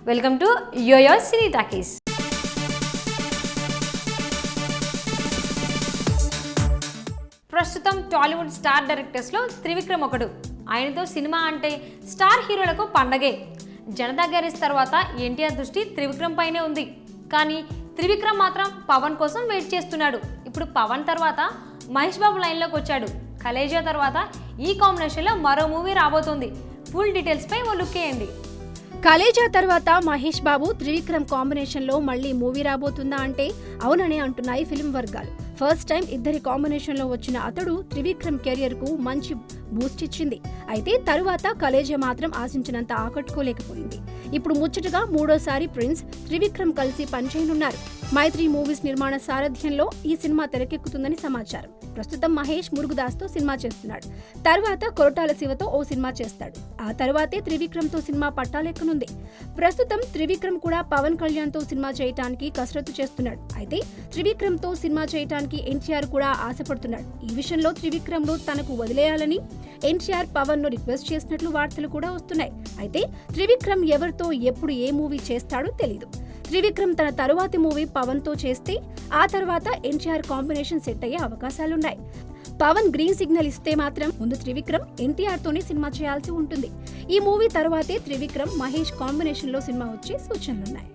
Welcome to YoYo cine talkies. ప్రస్తుతం Tollywood star డైరెక్టర్స్లో త్రివిక్రమ్ ఒకడు. ఆయనతో సినిమా అంటే స్టార్ హీరోలకు పండగే. జనతా గ్యారేజ్ తర్వాత ఎన్టీఆర్ దృష్టి త్రివిక్రమ్ పైనే ఉంది. కానీ త్రివిక్రమ్ మాత్రం పవన్ కోసం వెయిట్ చేస్తున్నాడు. ఇప్పుడు పవన్ తర్వాత మహేష్ బాబు లైన్లోకి వచ్చాడు. కలేజా తర్వాత ఈ కాంబినేషన్లో మరో మూవీ రాబోతుంది. ఫుల్ డీటెయిల్స్పై ఓ లుక్ వేయండి. కలేజా తర్వాత మహేష్ బాబు త్రివిక్రమ్ కాంబినేషన్లో మళ్ళీ మూవీ రాబోతుందా అంటే అవుననే అంటున్నాయి ఫిల్మ్ వర్గాలు. ఫస్ట్ టైం ఇద్దరి కాంబినేషన్లో వచ్చిన అతడు త్రివిక్రమ్ కెరియర్కు మంచి బూస్ట్ ఇచ్చింది. అయితే తరువాత కలేజా మాత్రం ఆశించినంత ఆకట్టుకోలేకపోయింది. ఇప్పుడు ముచ్చటగా మూడోసారి ప్రిన్స్ త్రివిక్రమ్ కలిసి పనిచేయనున్నారు. మైత్రి మూవీస్ నిర్మాణ సారథ్యంలో ఈ సినిమా తెరకెక్కుతుందని సమాచారం. ప్రస్తుతం మహేష్ మురుగుదాస్తో సినిమా చేస్తున్నాడు. తర్వాత కొరటాల శివతో ఓ సినిమా చేస్తాడు. ఆ తర్వాతే త్రివిక్రమ్తో సినిమా పట్టాలెక్కనుంది. ప్రస్తుతం త్రివిక్రమ్ కూడా పవన్ కళ్యాణ్తో సినిమా చేయడానికి కసరత్తు చేస్తున్నాడు. అయితే త్రివిక్రమ్తో సినిమా చేయడానికి ఎన్టీఆర్ కూడా ఆశపడుతున్నాడు. ఈ విషయంలో త్రివిక్రమ్ను తనకు వదిలేయాలని ఎన్టీఆర్ పవన్ ను రిక్వెస్ట్ చేసినట్లు వార్తలు కూడా వస్తున్నాయి. అయితే త్రివిక్రమ్ ఎవరితో ఎప్పుడు ఏ మూవీ చేస్తాడో తెలీదు. త్రివిక్రమ్ తన తరువాతి మూవీ పవన్ తో చేస్తే ఆ తర్వాత ఎన్టీఆర్ కాంబినేషన్ సెట్ అయ్యే అవకాశాలున్నాయి. పవన్ గ్రీన్ సిగ్నల్ ఇస్తే మాత్రం ముందు త్రివిక్రమ్ ఎన్టీఆర్ తోనే సినిమా చేయాల్సి ఉంటుంది. ఈ మూవీ తర్వాతే త్రివిక్రమ్ మహేష్ కాంబినేషన్ లో సినిమా వచ్చే సూచనలున్నాయి.